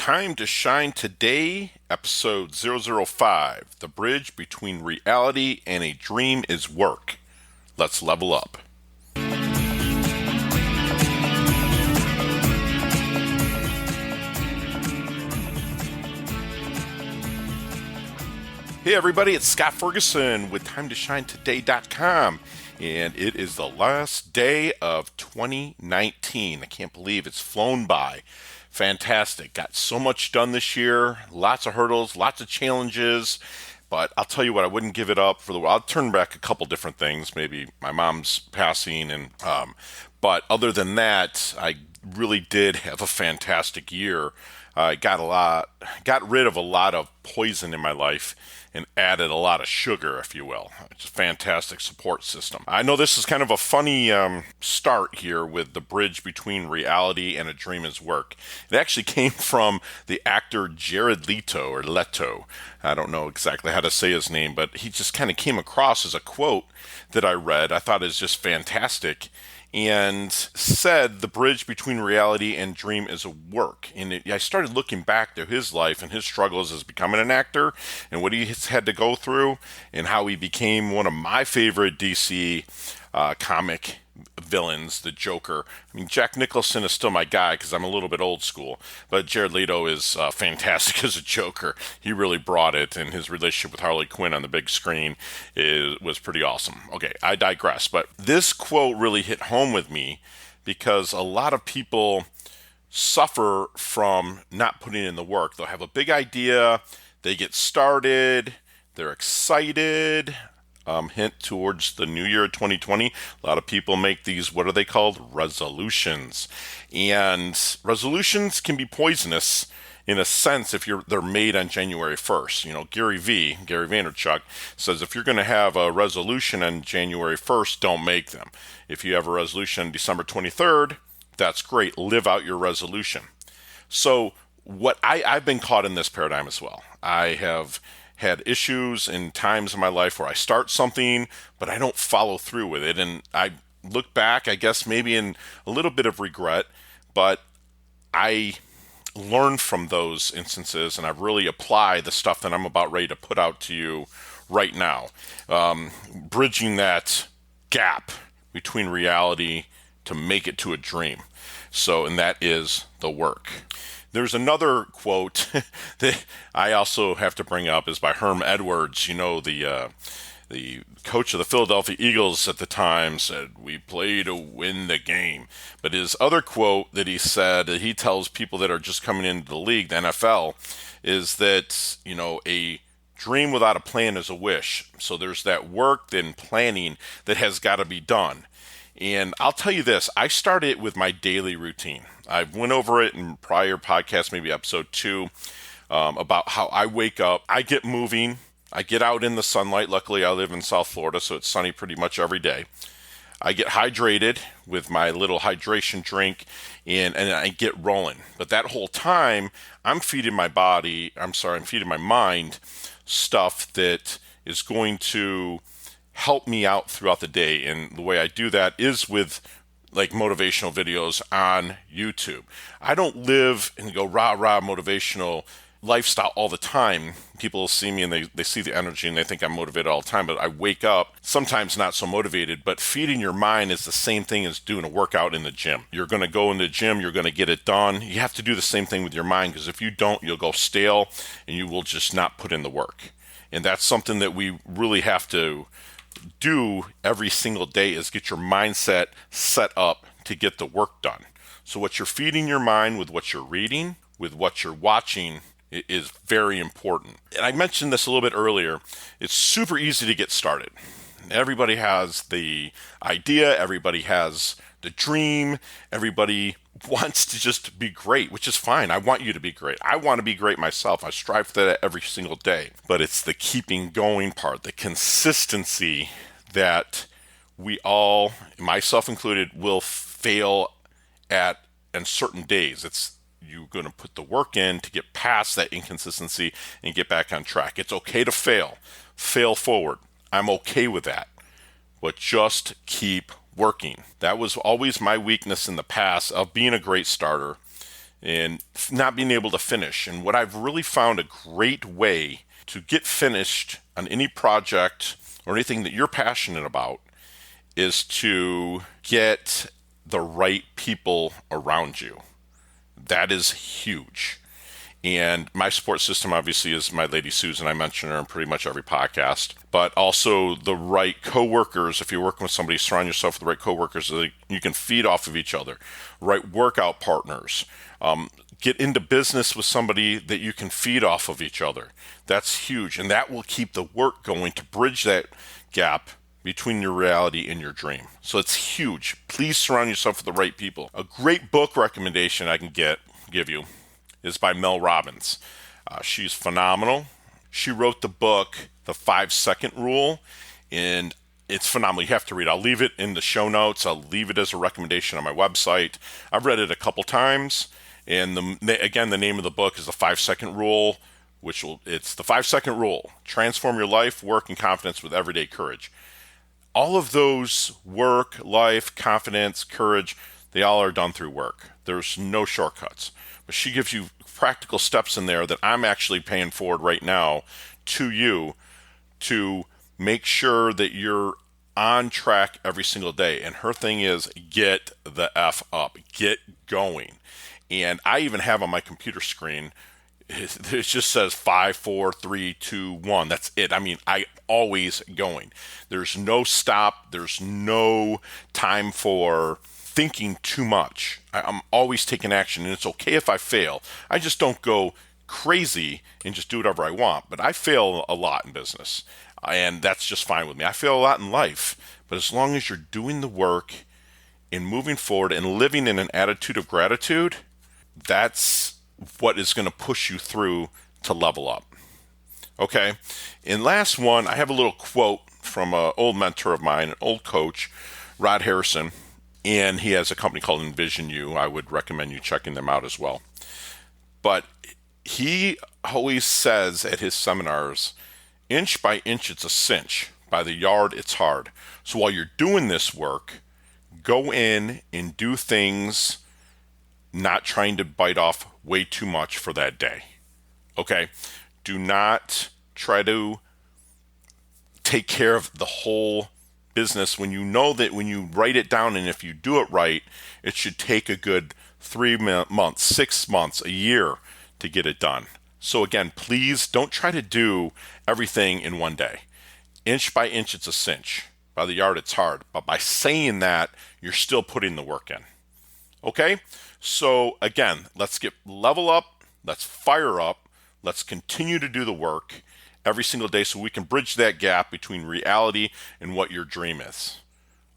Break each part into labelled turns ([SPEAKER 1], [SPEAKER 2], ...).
[SPEAKER 1] Time to Shine Today, episode 005. The bridge between reality and a dream is work. Let's level up. Hey everybody, it's Scott Ferguson with TimeToShineToday.com, and it is the last day of 2019. I can't believe it's flown by. Fantastic. Got so much done this year. Lots of hurdles, lots of challenges. But I'll tell you what, I wouldn't give it up for the world. I'll turn back a couple different things. Maybe my mom's passing, but other than that, I really did have a fantastic year. I got rid of a lot of poison in my life and added a lot of sugar, if you will. It's a fantastic support system. I know this is kind of a funny start here with the bridge between reality and a dream is work. It actually came from the actor Jared Leto, or Leto. I don't know exactly how to say his name, but he just kind of came across as a quote that I read. I thought it was just fantastic. And said the bridge between reality and dream is a work. And I started looking back to his life and his struggles as becoming an actor and what he has had to go through and how he became one of my favorite DC comic villains, the Joker. I mean, Jack Nicholson is still my guy because I'm a little bit old school, but Jared Leto is fantastic as a Joker. He really brought it, and his relationship with Harley Quinn on the big screen was pretty awesome. Okay, I digress, but this quote really hit home with me because a lot of people suffer from not putting in the work. They'll have a big idea, they get started, they're excited. Hint towards the new year 2020. A lot of people make these, what are they called? Resolutions. And resolutions can be poisonous in a sense if they're made on January 1st. You know, Gary Vaynerchuk says if you're going to have a resolution on January 1st, don't make them. If you have a resolution on December 23rd, that's great. Live out your resolution. So I've been caught in this paradigm as well. I have had issues in times in my life where I start something, but I don't follow through with it. And I look back, I guess maybe in a little bit of regret, but I learn from those instances and I really apply the stuff that I'm about ready to put out to you right now. Bridging that gap between reality to make it to a dream. And that is the work. There's another quote that I also have to bring up is by Herm Edwards. You know, the coach of the Philadelphia Eagles at the time said, "We play to win the game." But his other quote that he said, that he tells people that are just coming into the league, the NFL, is that, you know, a dream without a plan is a wish. So there's that work and planning that has got to be done. And I'll tell you this, I started with my daily routine. I went over it in prior podcasts, maybe episode 2, about how I wake up, I get moving, I get out in the sunlight. Luckily, I live in South Florida, so it's sunny pretty much every day. I get hydrated with my little hydration drink, and I get rolling. But that whole time, I'm feeding my mind stuff that is going to help me out throughout the day. And the way I do that is with like motivational videos on YouTube. I don't live and go rah motivational lifestyle all the time. People see me and they see the energy and they think I'm motivated all the time, but I wake up sometimes not so motivated. But feeding your mind is the same thing as doing a workout in the gym. You're going to go in the gym, you're going to get it done. You have to do the same thing with your mind, because if you don't, you'll go stale and you will just not put in the work. And that's something that we really have to do every single day, is get your mindset set up to get the work done. So what you're feeding your mind with what you're reading, with what you're watching, is very important. And I mentioned this a little bit earlier. It's super easy to get started. Everybody has the idea, everybody has the dream, everybody wants to just be great, which is fine. I want you to be great. I want to be great myself. I strive for that every single day. But it's the keeping going part, the consistency that we all, myself included, will fail at on certain days. It's you're going to put the work in to get past that inconsistency and get back on track. It's okay to fail forward. I'm okay with that. But just keep working. That was always my weakness in the past of being a great starter, and not being able to finish. And what I've really found a great way to get finished on any project or anything that you're passionate about is to get the right people around you. That is huge. And my support system obviously is my lady Susan. I mention her in pretty much every podcast. But also the right coworkers. If you're working with somebody, surround yourself with the right coworkers so that you can feed off of each other. Right workout partners. Get into business with somebody that you can feed off of each other. That's huge. And that will keep the work going to bridge that gap between your reality and your dream. So it's huge. Please surround yourself with the right people. A great book recommendation I can give you is by Mel Robbins. She's phenomenal. She wrote the book, The 5-Second Rule, and it's phenomenal. You have to read it. I'll leave it in the show notes. I'll leave it as a recommendation on my website. I've read it a couple times, and the name of the book is The 5-Second Rule, it's The 5-Second Rule. Transform your life, work, and confidence with everyday courage. All of those work, life, confidence, courage, they all are done through work. There's no shortcuts. But she gives you practical steps in there that I'm actually paying forward right now to you to make sure that you're on track every single day. And her thing is get the F up, get going. And I even have on my computer screen, it just says 5, 4, 3, 2, 1. That's it. I mean, I always going. There's no stop. There's no time for thinking too much. I'm always taking action, and it's okay if I fail. I just don't go crazy and just do whatever I want. But I fail a lot in business, and that's just fine with me. I fail a lot in life, but as long as you're doing the work and moving forward and living in an attitude of gratitude, that's what is going to push you through to level up. Okay, and last one, I have a little quote from an old mentor of mine, an old coach, Rod Harrison. And he has a company called Envision You. I would recommend you checking them out as well. But he always says at his seminars, inch by inch, it's a cinch. By the yard, it's hard. So while you're doing this work, go in and do things, not trying to bite off way too much for that day. Okay? Do not try to take care of the whole business when you know that when you write it down, and if you do it right, it should take a good 3 months, 6 months, a year to get it done. So again, please don't try to do everything in one day. Inch by inch, it's a cinch. By the yard, it's hard. But by saying that, you're still putting the work in. Okay? So again, let's get level up. Let's fire up. Let's continue to do the work every single day so we can bridge that gap between reality and what your dream is.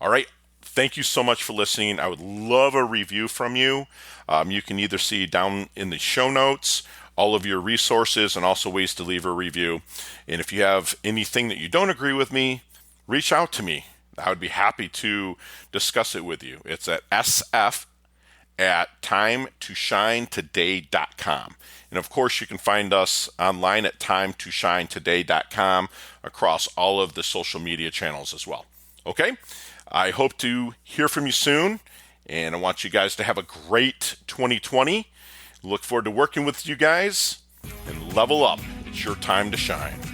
[SPEAKER 1] All right. Thank you so much for listening. I would love a review from you. You can either see down in the show notes all of your resources and also ways to leave a review. And if you have anything that you don't agree with me, reach out to me. I would be happy to discuss it with you. It's at sf@timetoshinetoday.com. And of course, you can find us online at timetoshinetoday.com across all of the social media channels as well. Okay? I hope to hear from you soon, and I want you guys to have a great 2020. Look forward to working with you guys, and level up. It's your time to shine.